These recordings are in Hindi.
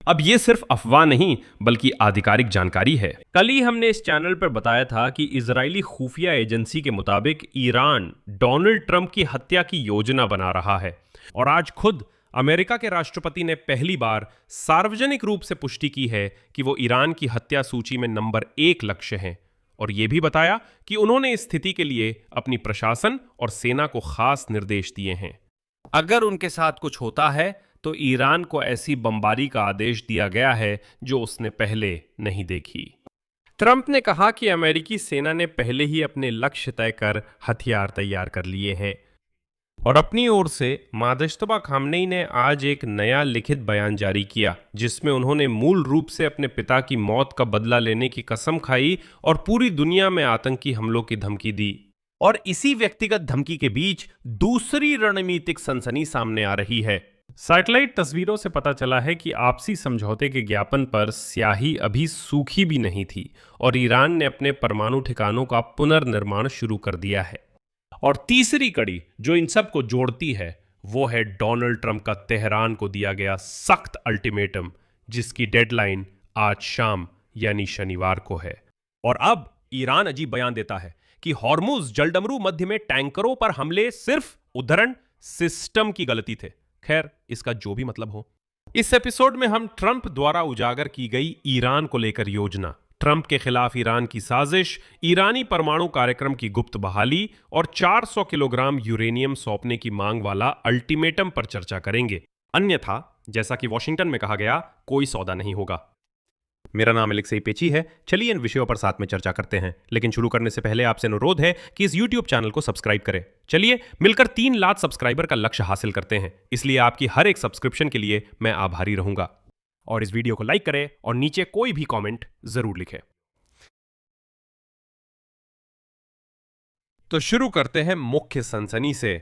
अब ये सिर्फ अफवाह नहीं बल्कि आधिकारिक जानकारी है। कल ही हमने इस चैनल पर बताया था कि इजरायली खुफिया एजेंसी के मुताबिक ईरान डोनाल्ड ट्रंप की हत्या की योजना बना रहा है, और आज खुद अमेरिका के राष्ट्रपति ने पहली बार सार्वजनिक रूप से पुष्टि की है कि वो ईरान की हत्या सूची में नंबर 1 लक्ष्य हैं, और ये भी बताया कि उन्होंने इस स्थिति के लिए अपनी प्रशासन और सेना को खास निर्देश दिए हैं। अगर उनके साथ कुछ होता है तो ईरान को ऐसी बमबारी का आदेश दिया गया है जो उसने पहले नहीं देखी। ट्रंप ने कहा कि अमेरिकी सेना ने पहले ही अपने लक्ष्य तय कर हथियार तैयार कर लिए हैं, और अपनी ओर से मादश्तबा खामनेई ने आज एक नया लिखित बयान जारी किया जिसमें उन्होंने मूल रूप से अपने पिता की मौत का बदला लेने की कसम खाई और पूरी दुनिया में आतंकी हमलों की धमकी दी। और इसी व्यक्तिगत धमकी के बीच दूसरी रणनीतिक सनसनी सामने आ रही है। सैटेलाइट तस्वीरों से पता चला है कि आपसी समझौते के ज्ञापन पर स्याही अभी सूखी भी नहीं थी और ईरान ने अपने परमाणु ठिकानों का पुनर्निर्माण शुरू कर दिया है। और तीसरी कड़ी जो इन सब को जोड़ती है वो है डोनाल्ड ट्रंप का तेहरान को दिया गया सख्त अल्टीमेटम, जिसकी डेडलाइन आज शाम यानी शनिवार को है। और अब ईरान अजीब बयान देता है कि हॉर्मुज जलडमरू मध्य में टैंकरों पर हमले सिर्फ उद्धरण सिस्टम की गलती थे। खैर, इसका जो भी मतलब हो, इस एपिसोड में हम ट्रंप द्वारा उजागर की गई ईरान को लेकर योजना, ट्रंप के खिलाफ ईरान की साजिश, ईरानी परमाणु कार्यक्रम की गुप्त बहाली और 400 किलोग्राम यूरेनियम सौंपने की मांग वाला अल्टीमेटम पर चर्चा करेंगे। अन्यथा, जैसा कि वॉशिंगटन में कहा गया, कोई सौदा नहीं होगा। मेरा नाम अलेक्सेई पेची है। चलिए इन विषयों पर साथ में चर्चा करते हैं, लेकिन शुरू करने से पहले आपसे अनुरोध है कि इस YouTube चैनल को सब्सक्राइब करें। चलिए मिलकर 3 लाख सब्सक्राइबर का लक्ष्य हासिल करते हैं, इसलिए आपकी हर एक सब्सक्रिप्शन के लिए मैं आभारी रहूंगा। और इस वीडियो को लाइक करें और नीचे कोई भी कमेंट जरूर लिखें। तो शुरू करते हैं मुख्य सनसनी से।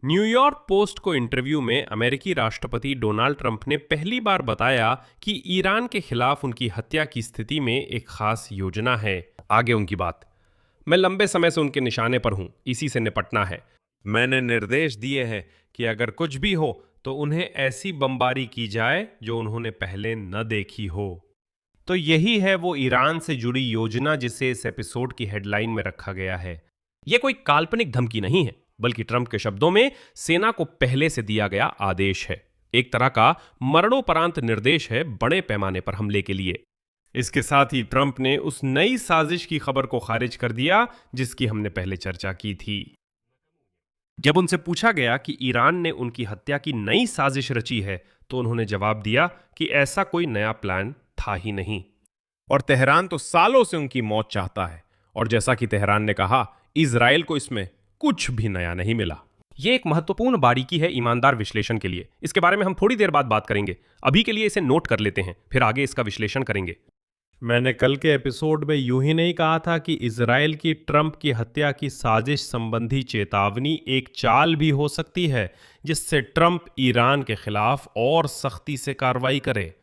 न्यूयॉर्क पोस्ट को इंटरव्यू में अमेरिकी राष्ट्रपति डोनाल्ड ट्रंप ने पहली बार बताया कि ईरान के खिलाफ उनकी हत्या की स्थिति में एक खास योजना है। आगे उनकी बात, मैं लंबे समय से उनके निशाने पर हूं, इसी से निपटना है। मैंने निर्देश दिए हैं कि अगर कुछ भी हो तो उन्हें ऐसी बमबारी की जाए जो उन्होंने पहले न देखी हो। तो यही है वो ईरान से जुड़ी योजना जिसे इस एपिसोड की हेडलाइन में रखा गया है। यह कोई काल्पनिक धमकी नहीं है, बल्कि ट्रंप के शब्दों में सेना को पहले से दिया गया आदेश है, एक तरह का मरणोपरांत निर्देश है बड़े पैमाने पर हमले के लिए। इसके साथ ही ट्रंप ने उस नई साजिश की खबर को खारिज कर दिया जिसकी हमने पहले चर्चा की थी। जब उनसे पूछा गया कि ईरान ने उनकी हत्या की नई साजिश रची है तो उन्होंने जवाब दिया कि ऐसा कोई नया प्लान था ही नहीं, और तेहरान तो सालों से उनकी मौत चाहता है। और जैसा कि तेहरान ने कहा, इजराइल को इसमें कुछ भी नया नहीं मिला। यह एक महत्वपूर्ण बारीकी है ईमानदार विश्लेषण के लिए। इसके बारे में हम थोड़ी देर बाद बात करेंगे। अभी के लिए इसे नोट कर लेते हैं, फिर आगे इसका विश्लेषण करेंगे। मैंने कल के एपिसोड में यूं ही नहीं कहा था कि इजराइल की ट्रंप की हत्या की साजिश संबंधी चेतावनी एक चाल भी हो सकती है जिससे ट्रंप ईरान के खिलाफ और सख्ती से कार्रवाई करे।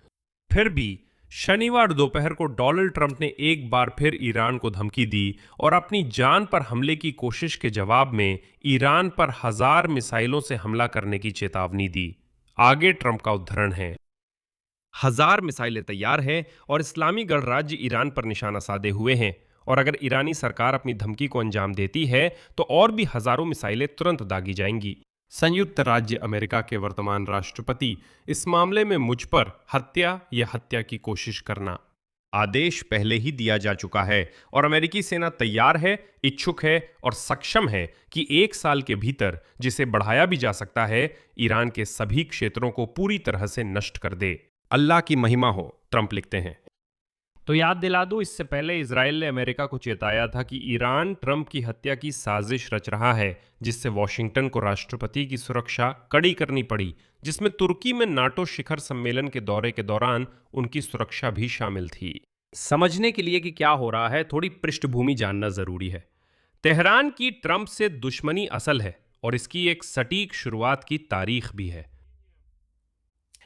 फिर भी शनिवार दोपहर को डोनाल्ड ट्रंप ने एक बार फिर ईरान को धमकी दी और अपनी जान पर हमले की कोशिश के जवाब में ईरान पर 1000 मिसाइलों से हमला करने की चेतावनी दी। आगे ट्रंप का उद्धरण है, 1000 मिसाइलें तैयार हैं और इस्लामी गणराज्य ईरान पर निशाना साधे हुए हैं, और अगर ईरानी सरकार अपनी धमकी को अंजाम देती है तो और भी हजारों मिसाइलें तुरंत दागी जाएंगी। संयुक्त राज्य अमेरिका के वर्तमान राष्ट्रपति इस मामले में मुझ पर हत्या या हत्या की कोशिश करना आदेश पहले ही दिया जा चुका है, और अमेरिकी सेना तैयार है, इच्छुक है और सक्षम है कि 1 साल के भीतर, जिसे बढ़ाया भी जा सकता है, ईरान के सभी क्षेत्रों को पूरी तरह से नष्ट कर दे। अल्लाह की महिमा हो, ट्रंप लिखते हैं। तो याद दिला दूं, इससे पहले इजराइल ने अमेरिका को चेताया था कि ईरान ट्रंप की हत्या की साजिश रच रहा है, जिससे वॉशिंगटन को राष्ट्रपति की सुरक्षा कड़ी करनी पड़ी, जिसमें तुर्की में नाटो शिखर सम्मेलन के दौरे के दौरान उनकी सुरक्षा भी शामिल थी। समझने के लिए कि क्या हो रहा है, थोड़ी पृष्ठभूमि जानना जरूरी है। तेहरान की ट्रंप से दुश्मनी असल है और इसकी एक सटीक शुरुआत की तारीख भी है,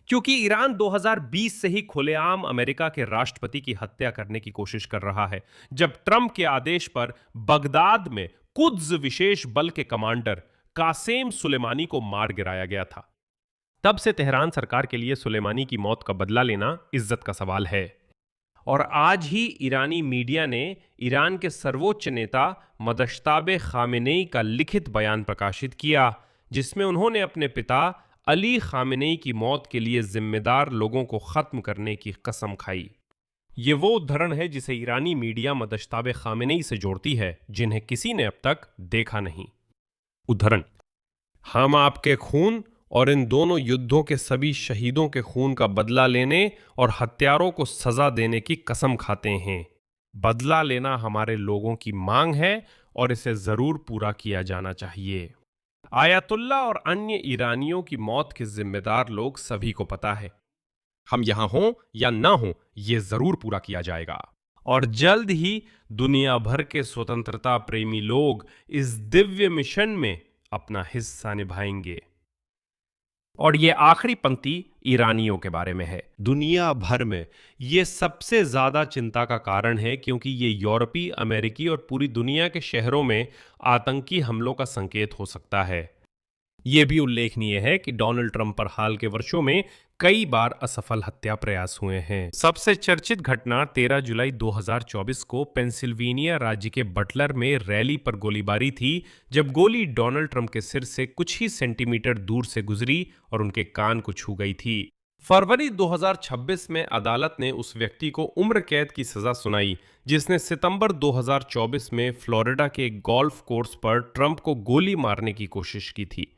क्योंकि ईरान 2020 से ही खुलेआम अमेरिका के राष्ट्रपति की हत्या करने की कोशिश कर रहा है, जब ट्रंप के आदेश पर बगदाद में कुद्स विशेष बल के कमांडर कासेम सुलेमानी को मार गिराया गया था। तब से तेहरान सरकार के लिए सुलेमानी की मौत का बदला लेना इज्जत का सवाल है। और आज ही ईरानी मीडिया ने ईरान के सर्वोच्च नेता मदश्ताबे खामेनेई का लिखित बयान प्रकाशित किया, जिसमें उन्होंने अपने पिता अली खामेनेई की मौत के लिए जिम्मेदार लोगों को खत्म करने की कसम खाई। ये वो उद्धरण है जिसे ईरानी मीडिया मदश्ताबे खामेनेई से जोड़ती है, जिन्हें किसी ने अब तक देखा नहीं। उद्धरण: हम आपके खून और इन दोनों युद्धों के सभी शहीदों के खून का बदला लेने और हत्यारों को सजा देने की कसम खाते हैं। बदला लेना हमारे लोगों की मांग है और इसे जरूर पूरा किया जाना चाहिए। आयतुल्ला और अन्य ईरानियों की मौत के जिम्मेदार लोग सभी को पता है। हम यहां हों या ना हों, ये जरूर पूरा किया जाएगा। और जल्द ही दुनिया भर के स्वतंत्रता प्रेमी लोग इस दिव्य मिशन में अपना हिस्सा निभाएंगे। और ये आखिरी पंक्ति ईरानियों के बारे में है। दुनिया भर में ये सबसे ज्यादा चिंता का कारण है, क्योंकि ये यूरोपीय, अमेरिकी और पूरी दुनिया के शहरों में आतंकी हमलों का संकेत हो सकता है। ये भी उल्लेखनीय है कि डोनाल्ड ट्रंप पर हाल के वर्षों में कई बार असफल हत्या प्रयास हुए हैं। सबसे चर्चित घटना 13 जुलाई 2024 को पेंसिल्वेनिया राज्य के बटलर में रैली पर गोलीबारी थी, जब गोली डोनाल्ड ट्रंप के सिर से कुछ ही सेंटीमीटर दूर से गुजरी और उनके कान को छू गई थी। फरवरी 2026 में अदालत ने उस व्यक्ति को उम्र कैद की सजा सुनाई, जिसने सितंबर 2024 में फ्लोरिडा के एक गोल्फ कोर्स पर ट्रंप को गोली मारने की कोशिश की थी।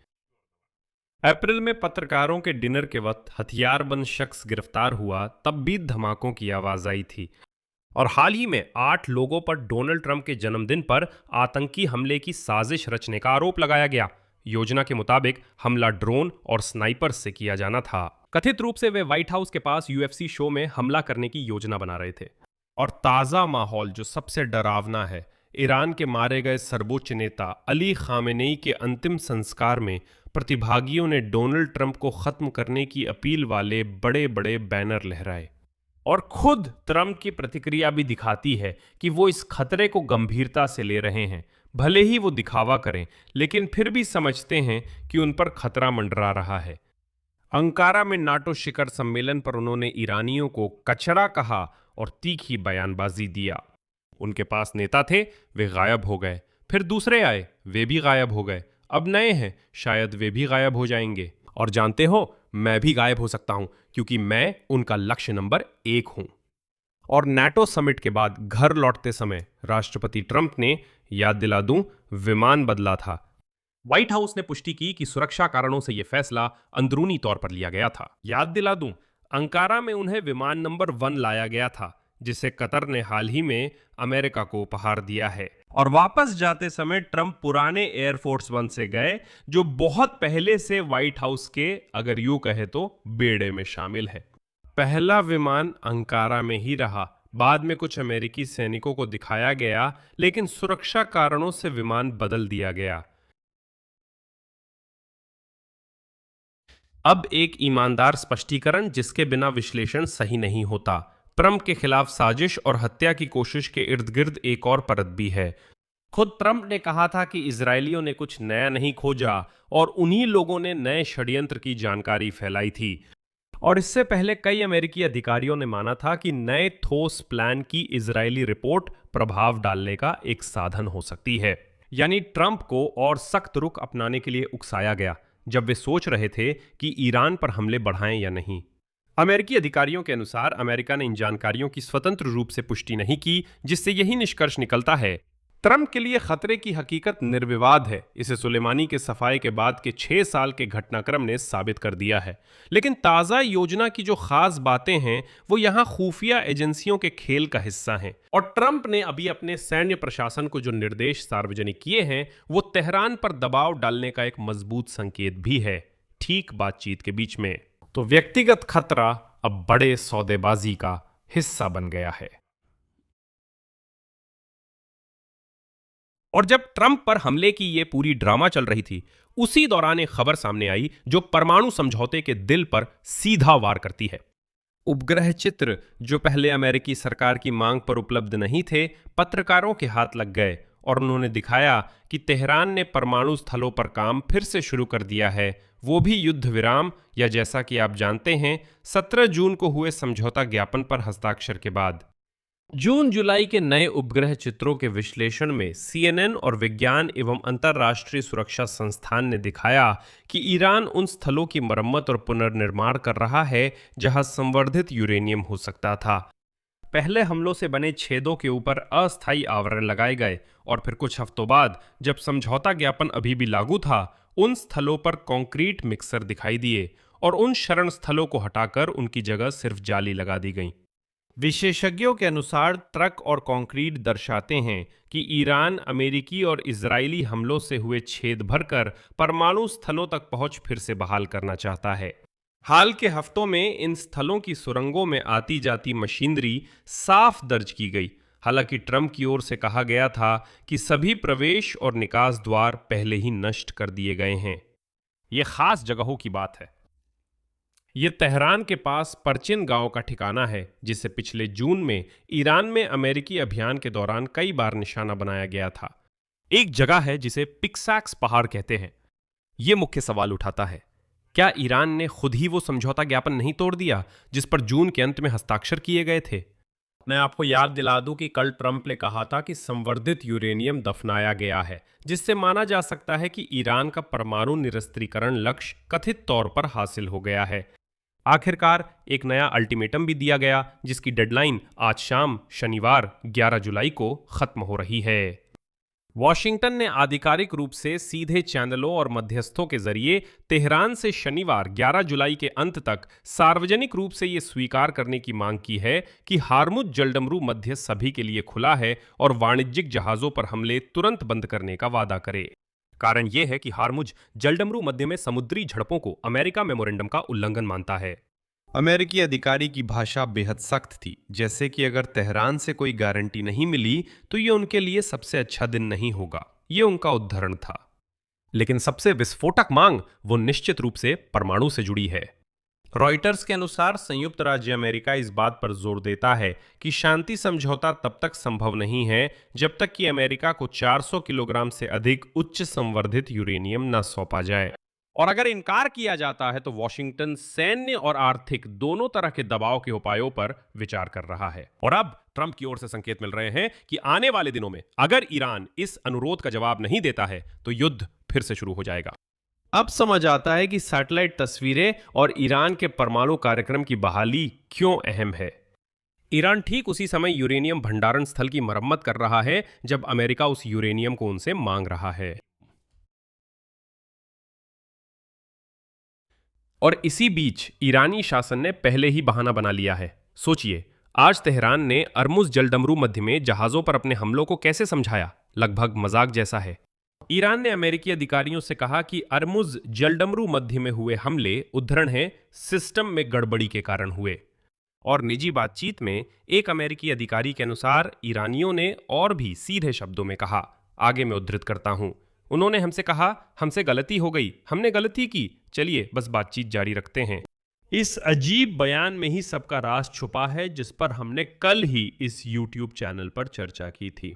अप्रैल में पत्रकारों के डिनर के वक्त हथियारबंद शख्स गिरफ्तार हुआ, तब भी धमाकों की आवाज आई थी। और हाल ही में 8 लोगों पर डोनाल्ड ट्रंप के जन्मदिन पर आतंकी हमले की साजिश रचने का आरोप लगाया गया। योजना के मुताबिक हमला ड्रोन और स्नाइपर से किया जाना था। कथित रूप से वे व्हाइट हाउस के पास यूएफसी शो में हमला करने की योजना बना रहे थे। और ताज़ा माहौल जो सबसे डरावना है, ईरान के मारे गए सर्वोच्च नेता अली खामेनेई के अंतिम संस्कार में प्रतिभागियों ने डोनाल्ड ट्रंप को खत्म करने की अपील वाले बड़े बड़े बैनर लहराए। और खुद ट्रंप की प्रतिक्रिया भी दिखाती है कि वो इस खतरे को गंभीरता से ले रहे हैं। भले ही वो दिखावा करें, लेकिन फिर भी समझते हैं कि उन पर खतरा मंडरा रहा है। अंकारा में नाटो शिखर सम्मेलन पर उन्होंने ईरानियों को कचरा कहा और तीखी बयानबाजी दिया। उनके पास नेता थे, वे गायब हो गए। फिर दूसरे आए, वे भी गायब हो गए। अब नए हैं, शायद वे भी गायब हो जाएंगे। और जानते हो, मैं भी गायब हो सकता हूं, क्योंकि मैं उनका लक्ष्य नंबर 1 हूं। और नाटो समिट के बाद घर लौटते समय राष्ट्रपति ट्रंप ने, याद दिला दूं, विमान बदला था। व्हाइट हाउस ने पुष्टि की कि सुरक्षा कारणों से यह फैसला अंदरूनी तौर पर लिया गया था। याद दिला दूं, अंकारा में उन्हें विमान नंबर 1 लाया गया था, जिसे कतर ने हाल ही में अमेरिका को उपहार दिया है। और वापस जाते समय ट्रंप पुराने एयरफोर्स 1 से गए, जो बहुत पहले से व्हाइट हाउस के, अगर यूं कहे तो, बेड़े में शामिल है। पहला विमान अंकारा में ही रहा। बाद में कुछ अमेरिकी सैनिकों को दिखाया गया, लेकिन सुरक्षा कारणों से विमान बदल दिया गया। अब एक ईमानदार स्पष्टीकरण, जिसके बिना विश्लेषण सही नहीं होता। ट्रंप के खिलाफ साजिश और हत्या की कोशिश के इर्द गिर्द एक और परत भी है। खुद ट्रंप ने कहा था कि इजरायलियों ने कुछ नया नहीं खोजा और उन्हीं लोगों ने नए षड्यंत्र की जानकारी फैलाई थी। और इससे पहले कई अमेरिकी अधिकारियों ने माना था कि नए ठोस प्लान की इजरायली रिपोर्ट प्रभाव डालने का एक साधन हो सकती है। यानी ट्रंप को और सख्त रुख अपनाने के लिए उकसाया गया, जब वे सोच रहे थे कि ईरान पर हमले बढ़ाएं या नहीं। अमेरिकी अधिकारियों के अनुसार अमेरिका ने इन जानकारियों की स्वतंत्र रूप से पुष्टि नहीं की, जिससे यही निष्कर्ष निकलता है, ट्रंप के लिए खतरे की हकीकत निर्विवाद है। इसे सुलेमानी के सफाए के बाद के 6 साल के घटनाक्रम ने साबित कर दिया है। लेकिन ताज़ा योजना की जो खास बातें हैं, वो यहाँ खुफिया एजेंसियों के खेल का हिस्सा हैं। और ट्रंप ने अभी अपने सैन्य प्रशासन को जो निर्देश सार्वजनिक किए हैं, वो तेहरान पर दबाव डालने का एक मजबूत संकेत भी है, ठीक बातचीत के बीच में। तो व्यक्तिगत खतरा अब बड़े सौदेबाजी का हिस्सा बन गया है। और जब ट्रंप पर हमले की ये पूरी ड्रामा चल रही थी, उसी दौरान एक खबर सामने आई जो परमाणु समझौते के दिल पर सीधा वार करती है। उपग्रह चित्र जो पहले अमेरिकी सरकार की मांग पर उपलब्ध नहीं थे, पत्रकारों के हाथ लग गए और उन्होंने दिखाया कि तेहरान ने परमाणु स्थलों पर काम फिर से शुरू कर दिया है, वो भी युद्ध विराम या जैसा कि आप जानते हैं 17 जून को हुए समझौता ज्ञापन पर हस्ताक्षर के बाद। जून जुलाई के नए उपग्रह चित्रों के विश्लेषण में CNN और विज्ञान एवं अंतर्राष्ट्रीय सुरक्षा संस्थान ने दिखाया कि ईरान उन स्थलों की मरम्मत और पुनर्निर्माण कर रहा है जहां संवर्धित यूरेनियम हो सकता था। पहले हमलों से बने छेदों के ऊपर अस्थायी आवरण लगाए गए और फिर कुछ हफ्तों बाद जब समझौता ज्ञापन अभी भी लागू था, उन स्थलों पर कंक्रीट मिक्सर दिखाई दिए और उन शरण स्थलों को हटाकर उनकी जगह सिर्फ जाली लगा दी गई। विशेषज्ञों के अनुसार ट्रक और कंक्रीट दर्शाते हैं कि ईरान अमेरिकी और इजरायली हमलों से हुए छेद भरकर परमाणु स्थलों तक पहुंच फिर से बहाल करना चाहता है। हाल के हफ्तों में इन स्थलों की सुरंगों में आती जाती मशीनरी साफ दर्ज की गई। हालांकि ट्रंप की ओर से कहा गया था कि सभी प्रवेश और निकास द्वार पहले ही नष्ट कर दिए गए हैं। ये खास जगहों की बात है। ये तेहरान के पास परचिन गांव का ठिकाना है, जिसे पिछले जून में ईरान में अमेरिकी अभियान के दौरान कई बार निशाना बनाया गया था। एक जगह है जिसे पिक्सैक्स पहाड़ कहते हैं। ये मुख्य सवाल उठाता है, क्या ईरान ने खुद ही वो समझौता ज्ञापन नहीं तोड़ दिया जिस पर जून के अंत में हस्ताक्षर किए गए थे? मैं आपको याद दिला दूं कि कल ट्रंप ने कहा था कि संवर्धित यूरेनियम दफनाया गया है, जिससे माना जा सकता है कि ईरान का परमाणु निरस्त्रीकरण लक्ष्य कथित तौर पर हासिल हो गया है। आखिरकार एक नया अल्टीमेटम भी दिया गया, जिसकी डेडलाइन आज शाम शनिवार 11 जुलाई को खत्म हो रही है। वॉशिंगटन ने आधिकारिक रूप से सीधे चैनलों और मध्यस्थों के जरिए तेहरान से शनिवार 11 जुलाई के अंत तक सार्वजनिक रूप से ये स्वीकार करने की मांग की है कि हार्मुज जलडमरू मध्य सभी के लिए खुला है और वाणिज्यिक जहाजों पर हमले तुरंत बंद करने का वादा करे। कारण यह है कि हार्मुज जलडमरू मध्य में समुद्री झड़पों को अमेरिका मेमोरेंडम का उल्लंघन मानता है। अमेरिकी अधिकारी की भाषा बेहद सख्त थी, जैसे कि अगर तेहरान से कोई गारंटी नहीं मिली तो ये उनके लिए सबसे अच्छा दिन नहीं होगा। ये उनका उद्धरण था। लेकिन सबसे विस्फोटक मांग वो निश्चित रूप से परमाणु से जुड़ी है। रॉयटर्स के अनुसार संयुक्त राज्य अमेरिका इस बात पर जोर देता है कि शांति समझौता तब तक संभव नहीं है जब तक कि अमेरिका को 400 किलोग्राम से अधिक उच्च संवर्धित यूरेनियम न सौंपा जाए। और अगर इनकार किया जाता है तो वॉशिंगटन सैन्य और आर्थिक दोनों तरह के दबाव के उपायों पर विचार कर रहा है। और अब ट्रंप की ओर से संकेत मिल रहे हैं कि आने वाले दिनों में अगर ईरान इस अनुरोध का जवाब नहीं देता है तो युद्ध फिर से शुरू हो जाएगा। अब समझ आता है कि सैटेलाइट तस्वीरें और ईरान के परमाणु कार्यक्रम की बहाली क्यों अहम है। ईरान ठीक उसी समय यूरेनियम भंडारण स्थल की मरम्मत कर रहा है जब अमेरिका उस यूरेनियम को उनसे मांग रहा है। और इसी बीच ईरानी शासन ने पहले ही बहाना बना लिया है। सोचिए, आज तेहरान ने अर्मुज जलडमरू मध्य में जहाजों पर अपने हमलों को कैसे समझाया, लगभग मजाक जैसा है। ईरान ने अमेरिकी अधिकारियों से कहा कि अर्मुज जलडमरू मध्य में हुए हमले उद्धरण है सिस्टम में गड़बड़ी के कारण हुए। और निजी बातचीत में एक अमेरिकी अधिकारी के अनुसार ईरानियों ने और भी सीधे शब्दों में कहा, आगे मैं उद्धृत करता हूं, उन्होंने हमसे कहा हमसे गलती हो गई, हमने गलती की, चलिए बस बातचीत जारी रखते हैं। इस अजीब बयान में ही सबका राज छुपा है, जिस पर हमने कल ही इस YouTube चैनल पर चर्चा की थी।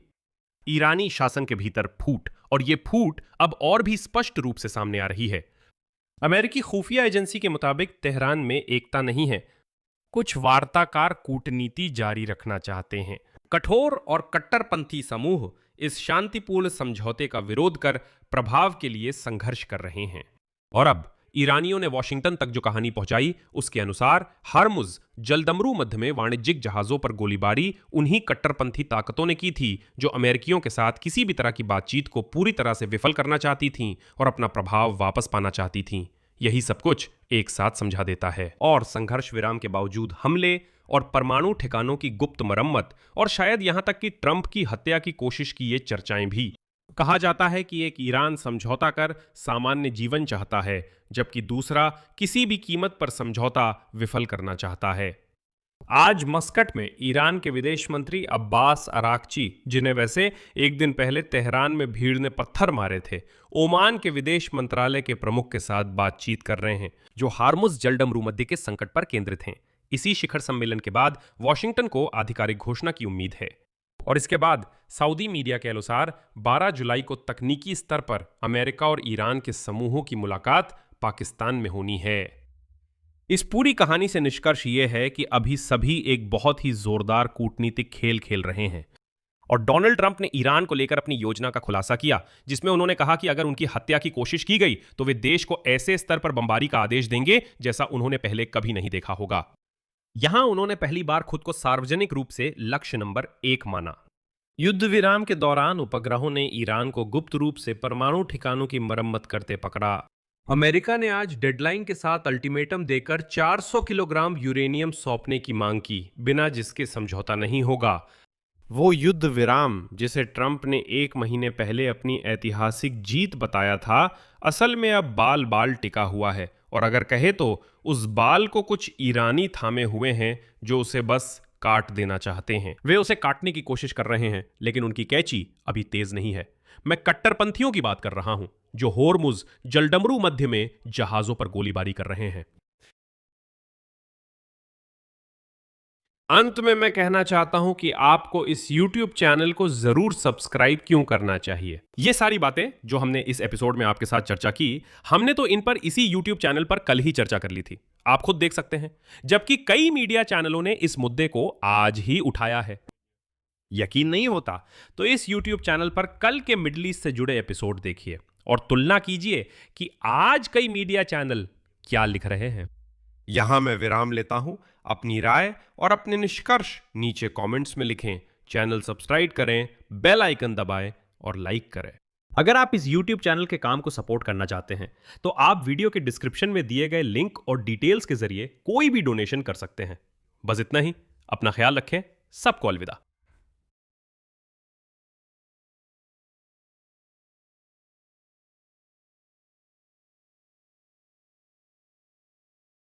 ईरानी शासन के भीतर फूट, और ये फूट अब और भी स्पष्ट रूप से सामने आ रही है। अमेरिकी खुफिया एजेंसी के मुताबिक तेहरान में एकता नहीं है। कुछ वार्ताकार कूटनीति जारी रखना चाहते हैं। कठोर और कट्टरपंथी समूह इस शांतिपूर्ण समझौते का विरोध कर प्रभाव के लिए संघर्ष कर रहे हैं। और अब ईरानियों ने वॉशिंगटन तक जो कहानी पहुंचाई, उसके अनुसार हार्मुज जलडमरू मध्य में वाणिज्यिक जहाजों पर गोलीबारी उन्हीं कट्टरपंथी ताकतों ने की थी जो अमेरिकियों के साथ किसी भी तरह की बातचीत को पूरी तरह से विफल करना चाहती थीं और अपना प्रभाव वापस पाना चाहती थीं। यही सब कुछ एक साथ समझा देता है। और संघर्ष विराम के बावजूद हमले और परमाणु ठिकानों की गुप्त मरम्मत और शायद यहां तक कि ट्रंप की हत्या की कोशिश की ये चर्चाएं भी। कहा जाता है कि एक ईरान समझौता कर सामान्य जीवन चाहता है, जबकि दूसरा किसी भी कीमत पर समझौता विफल करना चाहता है। आज मस्कट में ईरान के विदेश मंत्री अब्बास अराक्ची, जिन्हें वैसे एक दिन पहले तेहरान में भीड़ ने पत्थर मारे थे, ओमान के विदेश मंत्रालय के प्रमुख के साथ बातचीत कर रहे हैं, जो हार्मुज जलडमरू मध्य के संकट पर केंद्रित हैं। इसी शिखर सम्मेलन के बाद वॉशिंगटन को आधिकारिक घोषणा की उम्मीद है। और इसके बाद सऊदी मीडिया के अनुसार 12 जुलाई को तकनीकी स्तर पर अमेरिका और ईरान के समूहों की मुलाकात पाकिस्तान में होनी है। इस पूरी कहानी से निष्कर्ष यह है कि अभी सभी एक बहुत ही जोरदार कूटनीतिक खेल खेल रहे हैं और डोनाल्ड ट्रंप ने ईरान को लेकर अपनी योजना का खुलासा किया, जिसमें उन्होंने कहा कि अगर उनकी हत्या की कोशिश की गई तो वे देश को ऐसे स्तर पर बमबारी का आदेश देंगे जैसा उन्होंने पहले कभी नहीं देखा होगा। यहां उन्होंने पहली बार खुद को सार्वजनिक रूप से लक्ष्य नंबर 1 माना। युद्ध विराम के दौरान उपग्रहों ने ईरान को गुप्त रूप से परमाणु ठिकानों की मरम्मत करते पकड़ा। अमेरिका ने आज डेडलाइन के साथ अल्टीमेटम देकर 400 किलोग्राम यूरेनियम सौंपने की मांग की, बिना जिसके समझौता नहीं होगा। वो युद्ध विराम जिसे ट्रंप ने 1 महीने पहले अपनी ऐतिहासिक जीत बताया था, असल में अब बाल बाल टिका हुआ है और अगर कहे तो उस बाल को कुछ ईरानी थामे हुए हैं जो उसे बस काट देना चाहते हैं। वे उसे काटने की कोशिश कर रहे हैं लेकिन उनकी कैंची अभी तेज नहीं है। मैं कट्टरपंथियों की बात कर रहा हूं जो होर्मुज जलडमरू मध्य में जहाजों पर गोलीबारी कर रहे हैं। अंत में मैं कहना चाहता हूं कि आपको इस YouTube चैनल को जरूर सब्सक्राइब क्यों करना चाहिए। ये सारी बातें जो हमने इस एपिसोड में आपके साथ चर्चा की, हमने तो इन पर इसी YouTube चैनल पर कल ही चर्चा कर ली थी, आप खुद देख सकते हैं, जबकि कई मीडिया चैनलों ने इस मुद्दे को आज ही उठाया है। यकीन नहीं होता तो इस YouTube चैनल पर कल के मिडिल ईस्ट से जुड़े एपिसोड देखिए और तुलना कीजिए कि आज कई मीडिया चैनल क्या लिख रहे हैं। यहां मैं विराम लेता हूं। अपनी राय और अपने निष्कर्ष नीचे कमेंट्स में लिखें। चैनल सब्सक्राइब करें, बेल आइकन दबाएं और लाइक करें। अगर आप इस YouTube चैनल के काम को सपोर्ट करना चाहते हैं तो आप वीडियो के डिस्क्रिप्शन में दिए गए लिंक और डिटेल्स के जरिए कोई भी डोनेशन कर सकते हैं। बस इतना ही। अपना ख्याल रखें। सबको अलविदा।